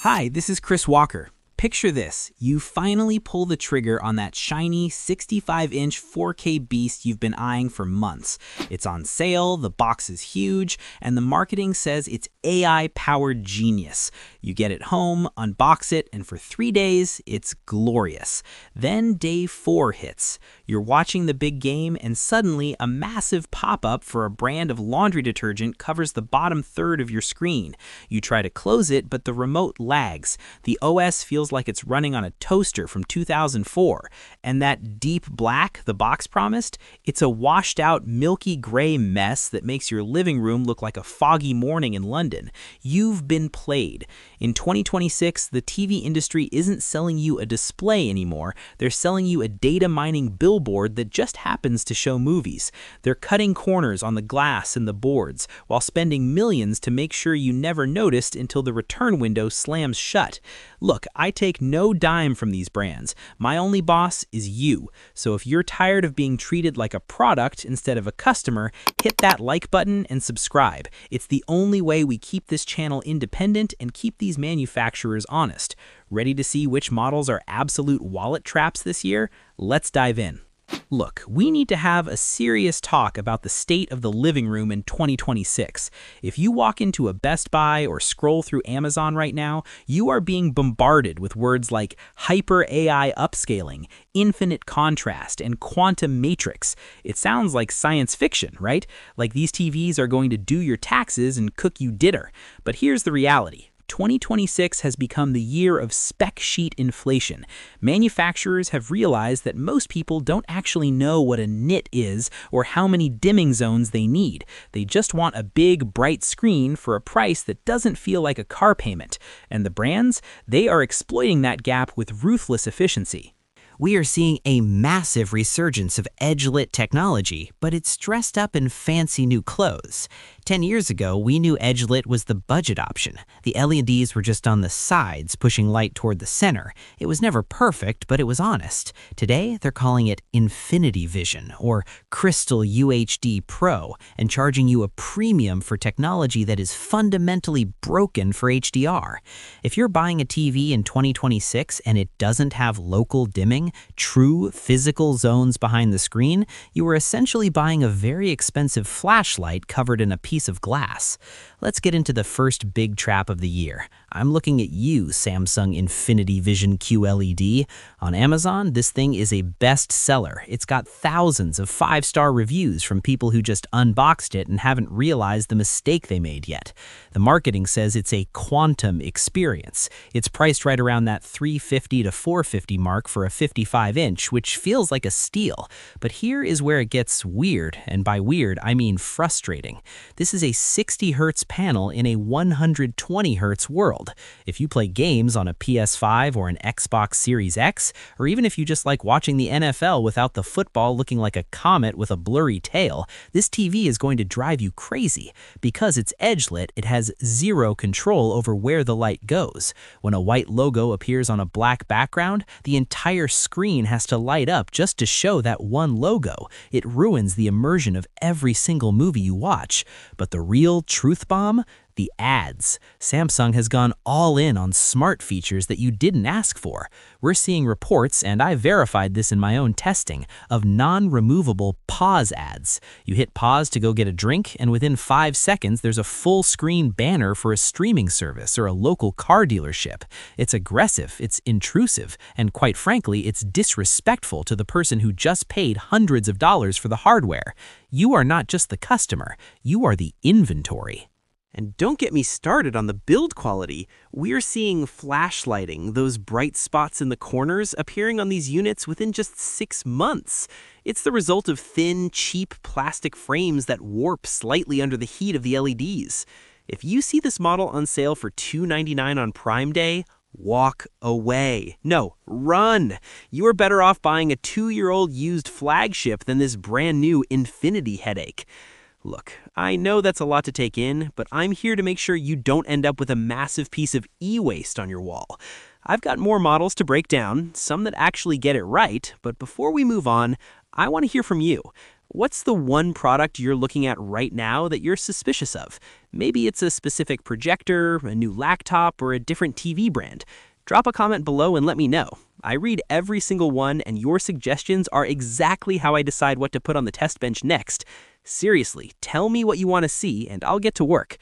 Hi, this is Chris Walker. Picture this, you finally pull the trigger on that shiny 65-inch 4K beast you've been eyeing for months. It's on sale, the box is huge, and the marketing says it's AI-powered genius. You get it home, unbox it, and for 3 days, it's glorious. Then day 4 hits. You're watching the big game, and suddenly a massive pop-up for a brand of laundry detergent covers the bottom third of your screen. You try to close it, but the remote lags. The OS feels like it's running on a toaster from 2004. And that deep black the box promised? It's a washed out milky gray mess that makes your living room look like a foggy morning in London. You've been played. In 2026, the TV industry isn't selling you a display anymore. They're selling you a data mining billboard that just happens to show movies. They're cutting corners on the glass and the boards while spending millions to make sure you never noticed until the return window slams shut. Look, I take no dime from these brands. My only boss is you. So if you're tired of being treated like a product instead of a customer, hit that like button and subscribe. It's the only way we keep this channel independent and keep these manufacturers honest. Ready to see which models are absolute wallet traps this year? Let's dive in. Look, we need to have a serious talk about the state of the living room in 2026. If you walk into a Best Buy or scroll through Amazon right now, you are being bombarded with words like hyper AI upscaling, infinite contrast, and quantum matrix. It sounds like science fiction, right? Like these TVs are going to do your taxes and cook you dinner. But here's the reality. 2026 has become the year of spec-sheet inflation. Manufacturers have realized that most people don't actually know what a nit is or how many dimming zones they need. They just want a big, bright screen for a price that doesn't feel like a car payment. And the brands, they are exploiting that gap with ruthless efficiency. We are seeing a massive resurgence of edge-lit technology, but it's dressed up in fancy new clothes. 10 years ago, we knew edge-lit was the budget option. The LEDs were just on the sides, pushing light toward the center. It was never perfect, but it was honest. Today, they're calling it Infinity Vision or Crystal UHD Pro and charging you a premium for technology that is fundamentally broken for HDR. If you're buying a TV in 2026 and it doesn't have local dimming, true physical zones behind the screen, you are essentially buying a very expensive flashlight covered in a piece of glass. Let's get into the first big trap of the year. I'm looking at you, Samsung Infinity Vision QLED. On Amazon, this thing is a bestseller. It's got thousands of 5-star reviews from people who just unboxed it and haven't realized the mistake they made yet. The marketing says it's a quantum experience. It's priced right around that $350 to $450 mark for a 55-inch, which feels like a steal. But here is where it gets weird, and by weird, I mean frustrating. This is a 60 Hz panel in a 120 Hz world. If you play games on a PS5 or an Xbox Series X, or even if you just like watching the NFL without the football looking like a comet with a blurry tail, this TV is going to drive you crazy. Because it's edge-lit, it has zero control over where the light goes. When a white logo appears on a black background, the entire screen has to light up just to show that one logo. It ruins the immersion of every single movie you watch. But the real truth bomb? The ads. Samsung has gone all in on smart features that you didn't ask for. We're seeing reports, and I verified this in my own testing, of non-removable pause ads. You hit pause to go get a drink, and within 5 seconds, there's a full-screen banner for a streaming service or a local car dealership. It's aggressive, it's intrusive, and quite frankly, it's disrespectful to the person who just paid hundreds of dollars for the hardware. You are not just the customer, you are the inventory. And don't get me started on the build quality. We're seeing flash lighting, those bright spots in the corners, appearing on these units within just 6 months. It's the result of thin, cheap plastic frames that warp slightly under the heat of the LEDs. If you see this model on sale for $299 on Prime Day, walk away. No, run. You are better off buying a 2-year-old used flagship than this brand new Infinity headache. Look, I know that's a lot to take in, but I'm here to make sure you don't end up with a massive piece of e-waste on your wall. I've got more models to break down, some that actually get it right, but before we move on, I want to hear from you. What's the one product you're looking at right now that you're suspicious of? Maybe it's a specific projector, a new laptop, or a different TV brand. Drop a comment below and let me know. I read every single one, and your suggestions are exactly how I decide what to put on the test bench next. Seriously, tell me what you want to see, and I'll get to work.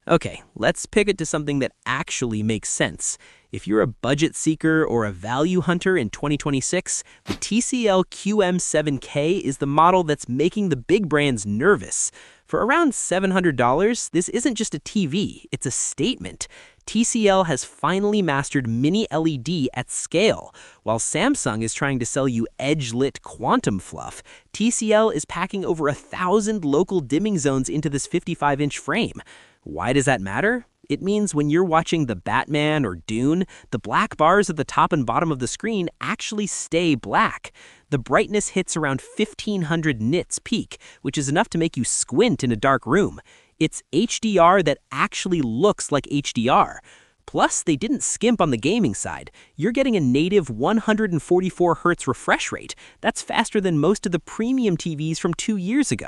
Okay, let's pivot to something that actually makes sense. If you're a budget seeker or a value hunter in 2026, the TCL QM7K is the model that's making the big brands nervous. For around $700, this isn't just a TV, it's a statement. TCL has finally mastered mini LED at scale. While Samsung is trying to sell you edge-lit quantum fluff, TCL is packing over 1,000 local dimming zones into this 55-inch frame. Why does that matter? It means when you're watching the Batman or Dune, the black bars at the top and bottom of the screen actually stay black. The brightness hits around 1,500 nits peak, which is enough to make you squint in a dark room. It's HDR that actually looks like HDR. Plus, they didn't skimp on the gaming side. You're getting a native 144 Hz refresh rate. That's faster than most of the premium TVs from 2 years ago.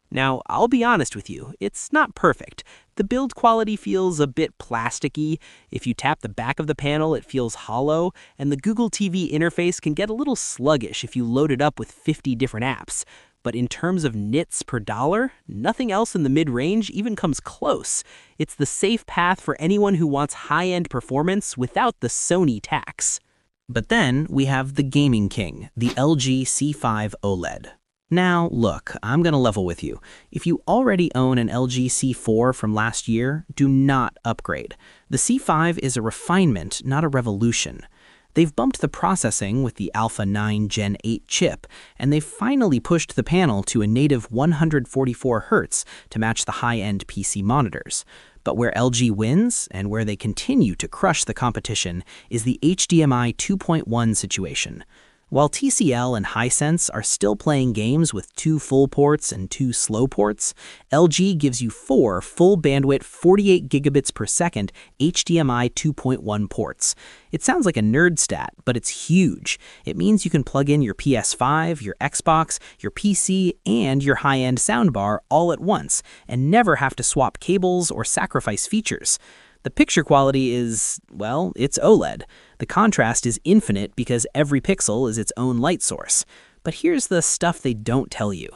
Now, I'll be honest with you, it's not perfect. The build quality feels a bit plasticky. If you tap the back of the panel, it feels hollow, and the Google TV interface can get a little sluggish if you load it up with 50 different apps. But in terms of nits per dollar, nothing else in the mid-range even comes close. It's the safe path for anyone who wants high-end performance without the Sony tax. But then we have the gaming king, the LG C5 OLED. Now, look, I'm going to level with you. If you already own an LG C4 from last year, do not upgrade. The C5 is a refinement, not a revolution. They've bumped the processing with the Alpha 9 Gen 8 chip, and they've finally pushed the panel to a native 144 Hz to match the high-end PC monitors. But where LG wins, and where they continue to crush the competition, is the HDMI 2.1 situation. While TCL and Hisense are still playing games with 2 full ports and 2 slow ports, LG gives you 4 full bandwidth 48 gigabits per second HDMI 2.1 ports. It sounds like a nerd stat, but it's huge. It means you can plug in your PS5, your Xbox, your PC, and your high-end soundbar all at once, and never have to swap cables or sacrifice features. The picture quality is, well, it's OLED. The contrast is infinite because every pixel is its own light source. But here's the stuff they don't tell you.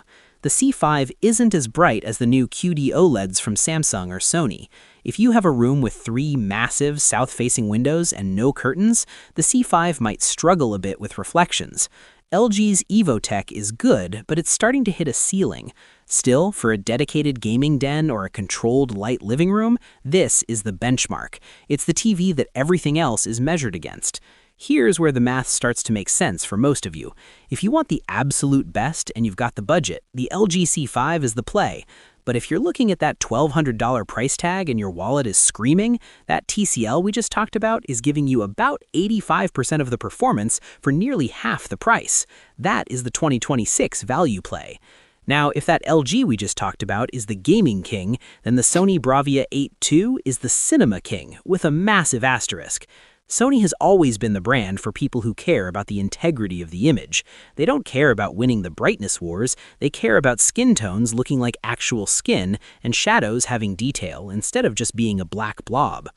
The C5 isn't as bright as the new QD OLEDs from Samsung or Sony. If you have a room with 3 massive south-facing windows and no curtains, the C5 might struggle a bit with reflections. LG's EvoTech is good, but it's starting to hit a ceiling. Still, for a dedicated gaming den or a controlled light living room, this is the benchmark. It's the TV that everything else is measured against. Here's where the math starts to make sense for most of you. If you want the absolute best and you've got the budget, the LG C5 is the play. But if you're looking at that $1,200 price tag and your wallet is screaming, that TCL we just talked about is giving you about 85% of the performance for nearly half the price. That is the 2026 value play. Now, if that LG we just talked about is the gaming king, then the Sony Bravia 8 II is the cinema king, with a massive asterisk. Sony has always been the brand for people who care about the integrity of the image. They don't care about winning the brightness wars, they care about skin tones looking like actual skin and shadows having detail instead of just being a black blob.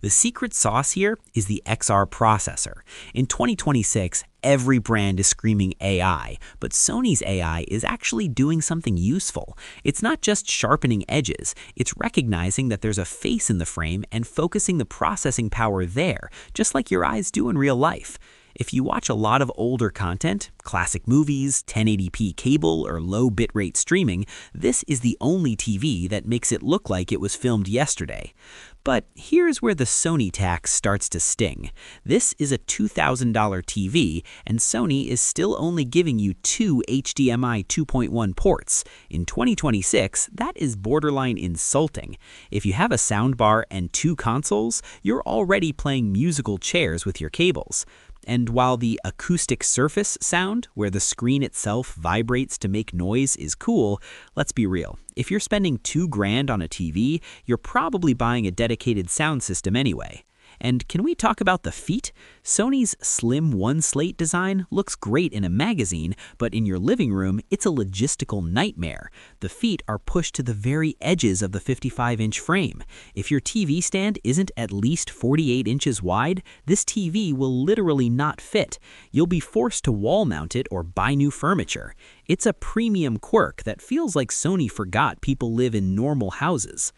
The secret sauce here is the XR processor. In 2026, every brand is screaming AI, but Sony's AI is actually doing something useful. It's not just sharpening edges, it's recognizing that there's a face in the frame and focusing the processing power there, just like your eyes do in real life. If you watch a lot of older content, classic movies, 1080p cable, or low bitrate streaming, this is the only TV that makes it look like it was filmed yesterday. But here's where the Sony tax starts to sting. This is a $2,000 TV, and Sony is still only giving you 2 HDMI 2.1 ports. In 2026, that is borderline insulting. If you have a soundbar and 2 consoles, you're already playing musical chairs with your cables. And while the acoustic surface sound, where the screen itself vibrates to make noise, is cool, let's be real. If you're spending $2,000 on a TV, you're probably buying a dedicated sound system anyway. And can we talk about the feet? Sony's slim one-slate design looks great in a magazine, but in your living room, it's a logistical nightmare. The feet are pushed to the very edges of the 55-inch frame. If your TV stand isn't at least 48 inches wide, this TV will literally not fit. You'll be forced to wall mount it or buy new furniture. It's a premium quirk that feels like Sony forgot people live in normal houses.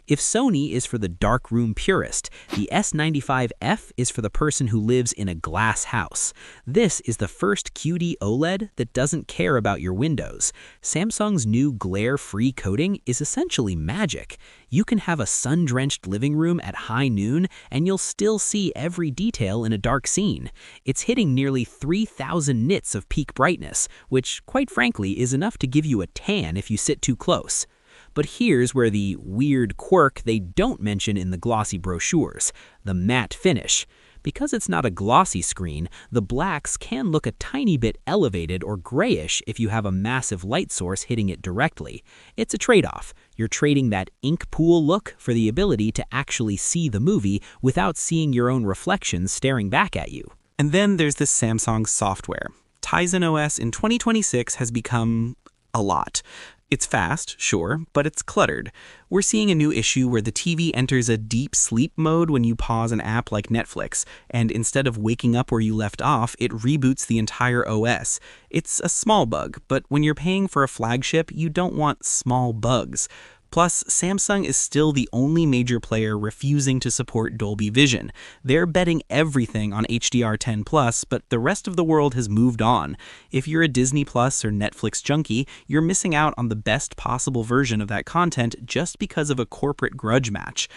If Sony is for the darkroom purist, the S95F is for the person who lives in a glass house. This is the first QD OLED that doesn't care about your windows. Samsung's new glare-free coating is essentially magic. You can have a sun-drenched living room at high noon, and you'll still see every detail in a dark scene. It's hitting nearly 3,000 nits of peak brightness, which, quite frankly, is enough to give you a tan if you sit too close. But here's where the weird quirk they don't mention in the glossy brochures, the matte finish. Because it's not a glossy screen, the blacks can look a tiny bit elevated or grayish if you have a massive light source hitting it directly. It's a trade-off. You're trading that ink pool look for the ability to actually see the movie without seeing your own reflections staring back at you. And then there's the Samsung software. Tizen OS in 2026 has become a lot. It's fast, sure, but it's cluttered. We're seeing a new issue where the TV enters a deep sleep mode when you pause an app like Netflix, and instead of waking up where you left off, it reboots the entire OS. It's a small bug, but when you're paying for a flagship, you don't want small bugs. Plus, Samsung is still the only major player refusing to support Dolby Vision. They're betting everything on HDR10+, but the rest of the world has moved on. If you're a Disney Plus or Netflix junkie, you're missing out on the best possible version of that content just because of a corporate grudge match.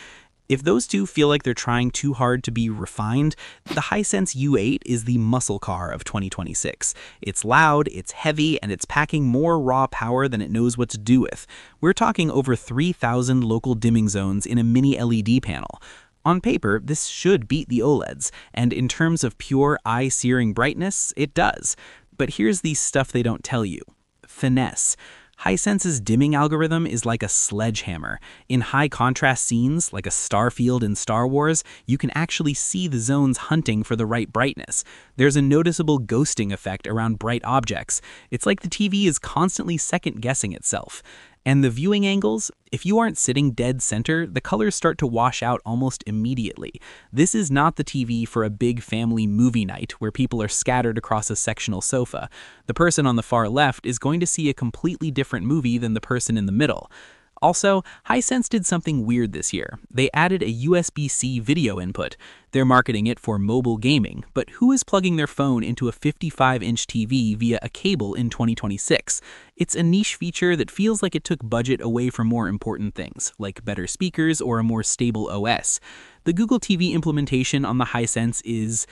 If those two feel like they're trying too hard to be refined, the Hisense U8 is the muscle car of 2026. It's loud, it's heavy, and it's packing more raw power than it knows what to do with. We're talking over 3,000 local dimming zones in a mini LED panel. On paper, this should beat the OLEDs, and in terms of pure eye-searing brightness, it does. But here's the stuff they don't tell you. Finesse. Hisense's dimming algorithm is like a sledgehammer. In high-contrast scenes, like a star field in Star Wars, you can actually see the zones hunting for the right brightness. There's a noticeable ghosting effect around bright objects. It's like the TV is constantly second-guessing itself. And the viewing angles, if you aren't sitting dead center, the colors start to wash out almost immediately. This is not the TV for a big family movie night where people are scattered across a sectional sofa. The person on the far left is going to see a completely different movie than the person in the middle. Also, Hisense did something weird this year. They added a USB-C video input. They're marketing it for mobile gaming, but who is plugging their phone into a 55-inch TV via a cable in 2026? It's a niche feature that feels like it took budget away from more important things, like better speakers or a more stable OS. The Google TV implementation on the Hisense is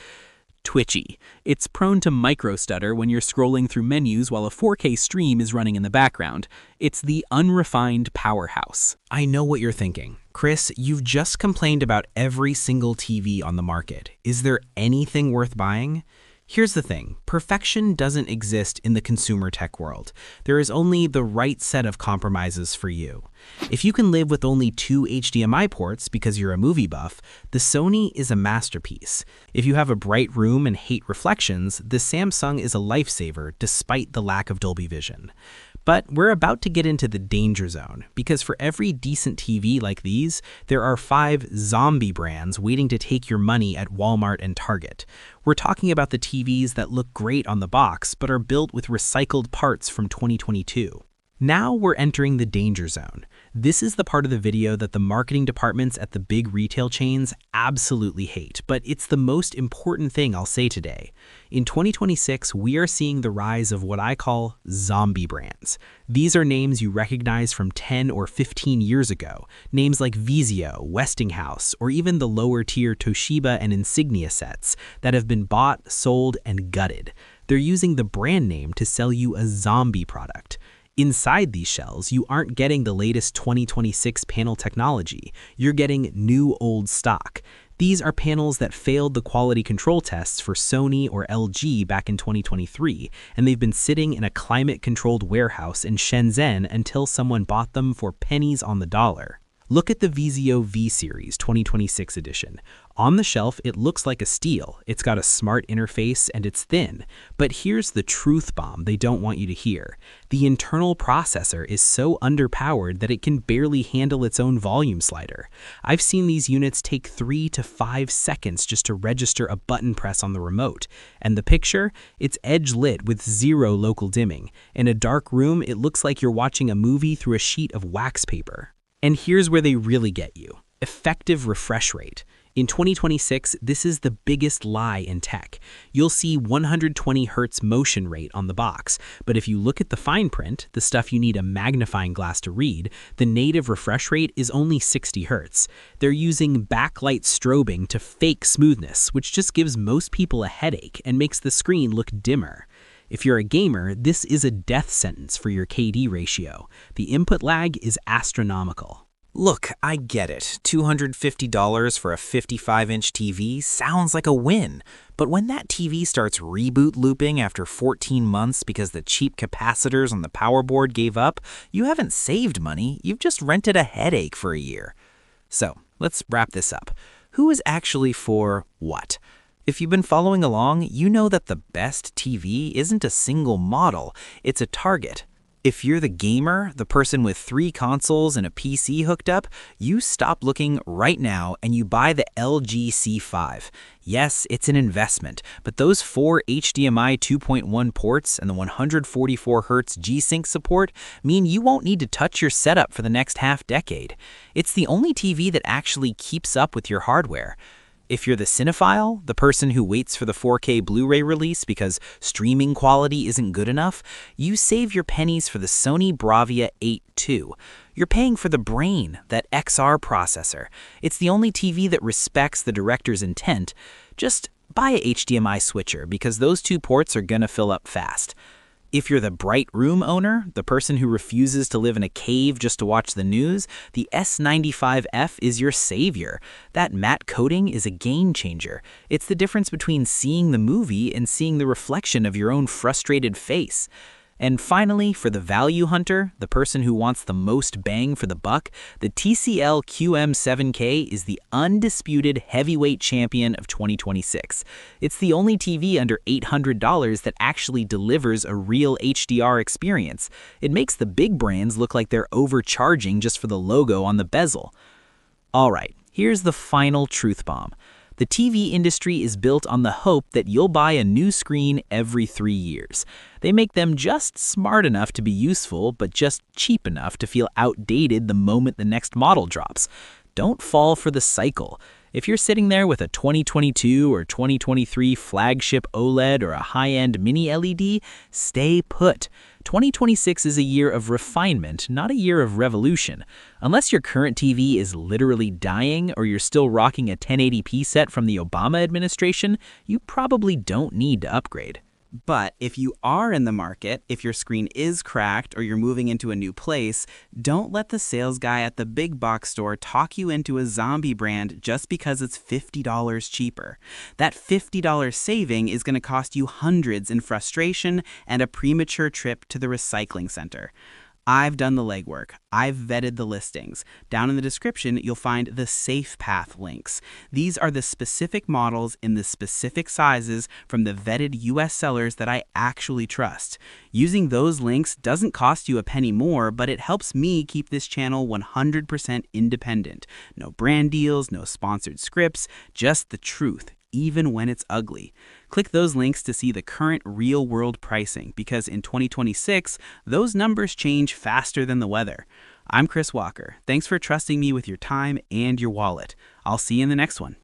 twitchy. It's prone to micro-stutter when you're scrolling through menus while a 4K stream is running in the background. It's the unrefined powerhouse. I know what you're thinking. Chris, you've just complained about every single TV on the market. Is there anything worth buying? Here's the thing. Perfection doesn't exist in the consumer tech world. There is only the right set of compromises for you. If you can live with only 2 HDMI ports because you're a movie buff, the Sony is a masterpiece. If you have a bright room and hate reflections, the Samsung is a lifesaver despite the lack of Dolby Vision. But we're about to get into the danger zone, because for every decent TV like these, there are 5 zombie brands waiting to take your money at Walmart and Target. We're talking about the TVs that look great on the box, but are built with recycled parts from 2022. Now we're entering the danger zone. This is the part of the video that the marketing departments at the big retail chains absolutely hate, but it's the most important thing I'll say today. In 2026, we are seeing the rise of what I call zombie brands. These are names you recognize from 10 or 15 years ago, names like Vizio, Westinghouse, or even the lower-tier Toshiba and Insignia sets that have been bought, sold, and gutted. They're using the brand name to sell you a zombie product. Inside these shells, you aren't getting the latest 2026 panel technology. You're getting new old stock. These are panels that failed the quality control tests for Sony or LG back in 2023, and they've been sitting in a climate-controlled warehouse in Shenzhen until someone bought them for pennies on the dollar. Look at the Vizio V-Series 2026 edition. On the shelf, it looks like a steal. It's got a smart interface and it's thin. But here's the truth bomb they don't want you to hear. The internal processor is so underpowered that it can barely handle its own volume slider. I've seen these units take 3 to 5 seconds just to register a button press on the remote. And the picture? It's edge lit with 0 local dimming. In a dark room, it looks like you're watching a movie through a sheet of wax paper. And here's where they really get you. Effective refresh rate. In 2026, this is the biggest lie in tech. You'll see 120 Hz motion rate on the box, but if you look at the fine print, the stuff you need a magnifying glass to read, the native refresh rate is only 60 Hz. They're using backlight strobing to fake smoothness, which just gives most people a headache and makes the screen look dimmer. If you're a gamer, this is a death sentence for your KD ratio. The input lag is astronomical. Look, I get it. $250 for a 55-inch TV sounds like a win. But when that TV starts reboot looping after 14 months because the cheap capacitors on the power board gave up, you haven't saved money, you've just rented a headache for a year. So, let's wrap this up. Who is actually for what? If you've been following along, you know that the best TV isn't a single model, it's a target. If you're the gamer, the person with 3 consoles and a PC hooked up, you stop looking right now and you buy the LG C5. Yes, it's an investment, but those 4 HDMI 2.1 ports and the 144 Hz G-Sync support mean you won't need to touch your setup for the next half-decade. It's the only TV that actually keeps up with your hardware. If you're the cinephile, the person who waits for the 4K Blu-ray release because streaming quality isn't good enough, you save your pennies for the Sony Bravia 8 II. You're paying for the brain, that XR processor. It's the only TV that respects the director's intent. Just buy a HDMI switcher because those 2 ports are gonna fill up fast. If you're the bright room owner, the person who refuses to live in a cave just to watch the news, the S95F is your savior. That matte coating is a game changer. It's the difference between seeing the movie and seeing the reflection of your own frustrated face. And finally, for the value hunter, the person who wants the most bang for the buck, the TCL QM7K is the undisputed heavyweight champion of 2026. It's the only TV under $800 that actually delivers a real HDR experience. It makes the big brands look like they're overcharging just for the logo on the bezel. All right, here's the final truth bomb. The TV industry is built on the hope that you'll buy a new screen every 3 years. They make them just smart enough to be useful, but just cheap enough to feel outdated the moment the next model drops. Don't fall for the cycle. If you're sitting there with a 2022 or 2023 flagship OLED or a high-end mini LED, stay put. 2026 is a year of refinement, not a year of revolution. Unless your current TV is literally dying or you're still rocking a 1080p set from the Obama administration, you probably don't need to upgrade. But if you are in the market, if your screen is cracked or you're moving into a new place, don't let the sales guy at the big box store talk you into a zombie brand just because it's $50 cheaper. That $50 saving is going to cost you hundreds in frustration and a premature trip to the recycling center. I've done the legwork. I've vetted the listings. Down in the description, you'll find the Safe Path links. These are the specific models in the specific sizes from the vetted US sellers that I actually trust. Using those links doesn't cost you a penny more, but it helps me keep this channel 100% independent. No brand deals, no sponsored scripts, just the truth, even when it's ugly. Click those links to see the current real-world pricing, because in 2026, those numbers change faster than the weather. I'm Chris Walker. Thanks for trusting me with your time and your wallet. I'll see you in the next one.